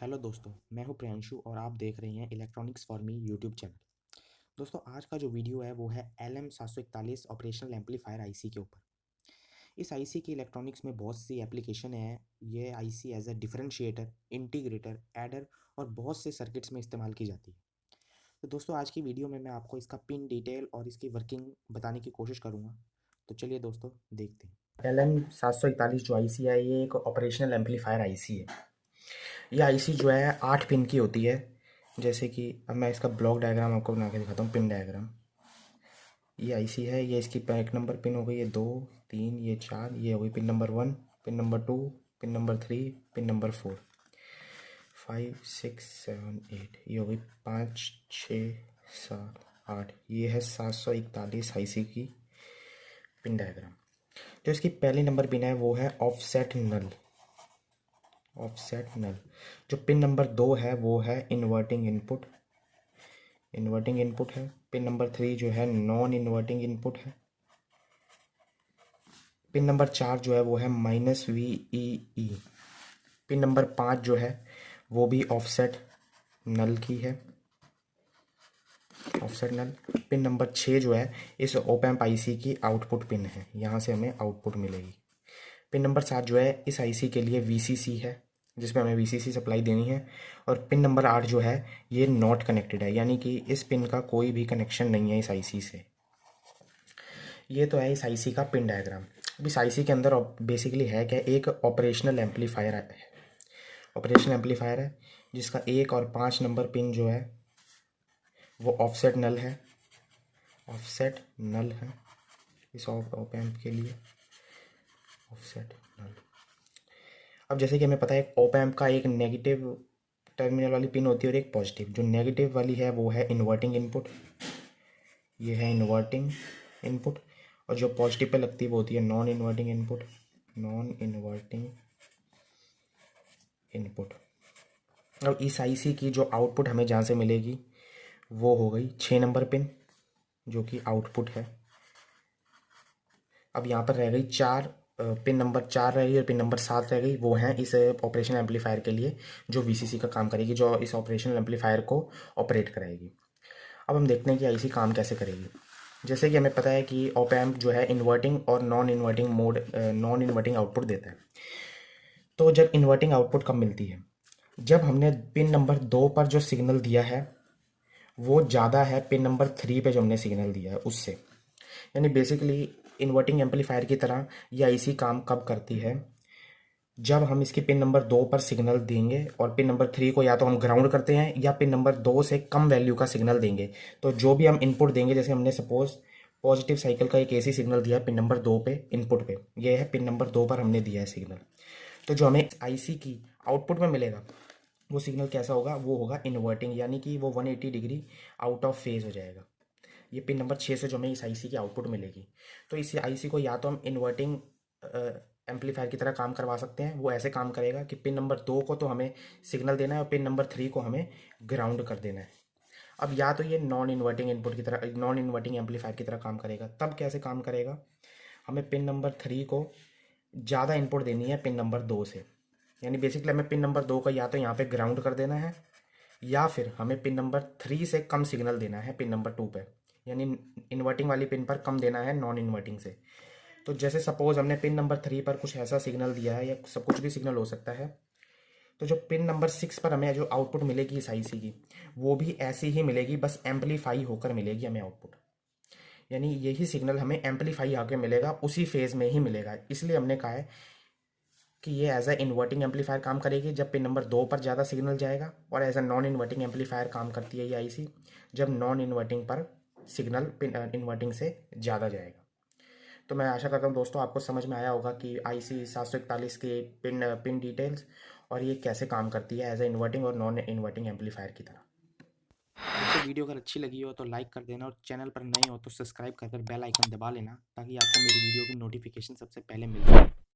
Hello दोस्तों, मैं हूं प्रियांशु और आप देख रहे हैं electronics for me YouTube channel. दोस्तों, आज का जो वीडियो है वो है LM741 ऑपरेशनल एम्पलीफायर आईसी के ऊपर। इस आईसी की इलेक्ट्रॉनिक्स में बहुत सी एप्लीकेशन है। ये IC as a differentiator, integrator, adder और बहुत से सर्किट्स में इस्तेमाल की जाती है। तो दोस्तों, आज की वीडियो में मैं आपको इसका पिन डिटेल और इसकी वर्किंग बताने की कोशिश करूँगा। तो चलिए दोस्तों, देखते हैं। LM741 जो आईसी है ये एक ऑपरेशनल एम्पलीफायर आईसी है। ये आईसी जो है 8 पिन की होती है। जैसे कि अब मैं इसका ब्लॉक डायग्राम आपको बना के दिखाता हूँ, पिन डायग्राम। ये आईसी है, ये इसकी एक नंबर पिन हो गई, ये 2, 3, ये 4, ये हो गई pin number 1, pin number 2, pin number 3, pin number 4, 5, 6, 7, 8, ये हो गई 5, 6, 7, 8। ये है 741 आईसी की पिन डायग्राम। जो इसकी पहली नंबर पिन है वो है ऑफसेट नल। Offset null. जो पिन नंबर 2 है वो है इन्वर्टिंग इनपुट। इन्वर्टिंग इनपुट है। पिन नंबर 3 जो है नॉन इन्वर्टिंग इनपुट है। पिन नंबर 4 जो है वो है -VEE। पिन नंबर 5 जो है वो भी ऑफसेट नल की है, ऑफसेट नल। पिन नंबर 6 जो है इस ओप एम्प आईसी की आउटपुट पिन है, यहाँ से हमें आउटपुट मिलेगी। पिन नंबर 7 जो है इस आईसी के लिए VCC है, जिसमें हमें VCC सप्लाई देनी है। और पिन नंबर 8 जो है ये नॉट कनेक्टेड है, यानी कि इस पिन का कोई भी कनेक्शन नहीं है इस आईसी से। ये तो है इस आईसी का पिन डायग्राम। अब इस आईसी के अंदर बेसिकली है क्या, एक ऑपरेशनल एम्पलीफायर है। ऑपरेशनल एम्पलीफायर है जिसका 1 और 5 नंबर पिन जो है वो ऑफसेट नल है। ऑफसेट नल है इस ऑप एम्प के लिए, ऑफसेट नल। अब जैसे कि हमें पता है ऑप एम्प का एक नेगेटिव टर्मिनल वाली पिन होती है और एक पॉजिटिव। जो नेगेटिव वाली है वो है इन्वर्टिंग इनपुट, ये है इन्वर्टिंग इनपुट। और जो पॉजिटिव पे लगती है वो होती है non inverting input, non inverting input. अब इस आईसी की जो आउटपुट हमें जहाँ से मिलेगी वो हो गई 6 नंबर पिन, जो कि आउटपुट है। अब यहाँ पर रह गई 4 पिन नंबर 4 रह गई और पिन नंबर 7 रह गई। वो हैं इस ऑपरेशन एम्पलीफायर के लिए जो VCC का काम करेगी, जो इस ऑपरेशनल एम्पलीफायर को ऑपरेट कराएगी। अब हम देखते हैं कि आईसी काम कैसे करेगी। जैसे कि हमें पता है कि ऑप एम्प जो है इन्वर्टिंग और non inverting mode, non inverting output देता है। तो जब इन्वर्टिंग आउटपुट कब मिलती है, जब हमने पिन नंबर 2 पर जो सिग्नल दिया है वो ज़्यादा है पिन नंबर 3 पे जो हमने सिग्नल दिया है उससे। यानी बेसिकली इन्वर्टिंग एम्पलीफायर की तरह ये आईसी काम कब करती है, जब हम इसकी पिन नंबर 2 पर सिग्नल देंगे और पिन नंबर 3 को या तो हम ग्राउंड करते हैं या पिन नंबर 2 से कम वैल्यू का सिग्नल देंगे। तो जो भी हम इनपुट देंगे, जैसे हमने सपोज पॉजिटिव साइकिल का एक AC सिग्नल दिया है पिन नंबर 2 पे इनपुट पे, ये है पिन नंबर 2 पर हमने दिया है सिग्नल। तो जो हमें आईसी की आउटपुट में मिलेगा वो सिग्नल कैसा होगा, वो होगा इन्वर्टिंग, यानी कि वो 180 डिग्री आउट ऑफ फेज हो जाएगा। ये पिन नंबर 6 से जो हमें इस आईसी की आउटपुट मिलेगी। तो इस आईसी को या तो हम इन्वर्टिंग एम्पलीफायर की तरह काम करवा सकते हैं। वो ऐसे काम करेगा कि पिन नंबर 2 को तो हमें सिग्नल देना है और पिन नंबर 3 को हमें ग्राउंड कर देना है। अब या तो ये नॉन इन्वर्टिंग इनपुट की तरह, नॉन इन्वर्टिंग एम्पलीफायर की तरह काम करेगा। तब कैसे काम करेगा, हमें पिन नंबर 3 को ज़्यादा इनपुट देनी है पिन नंबर 2 से। यानी बेसिकली हमें पिन नंबर 2 का या तो यहाँ पे ग्राउंड कर देना है या फिर हमें पिन नंबर 3 से कम सिग्नल देना है पिन नंबर 2 पे। यानी इन्वर्टिंग वाली पिन पर कम देना है नॉन इन्वर्टिंग से। तो जैसे सपोज हमने पिन नंबर 3 पर कुछ ऐसा सिग्नल दिया है, या सब कुछ भी सिग्नल हो सकता है। तो जो पिन नंबर 6 पर हमें जो आउटपुट मिलेगी इस आईसी की, वो भी ऐसी ही मिलेगी, बस एम्पलीफाई होकर मिलेगी हमें आउटपुट। यानी यही सिग्नल हमें एम्पलीफाई आके मिलेगा, उसी फेज में ही मिलेगा। इसलिए हमने कहा है कि ये एज अ इन्वर्टिंग एम्पलीफायर काम करेगी जब पिन नंबर 2 पर ज़्यादा सिग्नल जाएगा, और as a non inverting amplifier काम करती है ये आईसी जब नॉन इन्वर्टिंग पर सिग्नल पिन इन्वर्टिंग से ज़्यादा जाएगा। तो मैं आशा करता हूँ दोस्तों आपको समझ में आया होगा कि IC 741 के पिन डिटेल्स और ये कैसे काम करती है एज ए इन्वर्टिंग और नॉन इन्वर्टिंग एम्पलीफायर की तरह। दोस्तों, वीडियो अगर अच्छी लगी हो तो लाइक कर देना और चैनल पर नए हो तो सब्सक्राइब कर बेल आइकन दबा लेना, ताकि आपको मेरी वीडियो की नोटिफिकेशन सबसे पहले मिल जाए।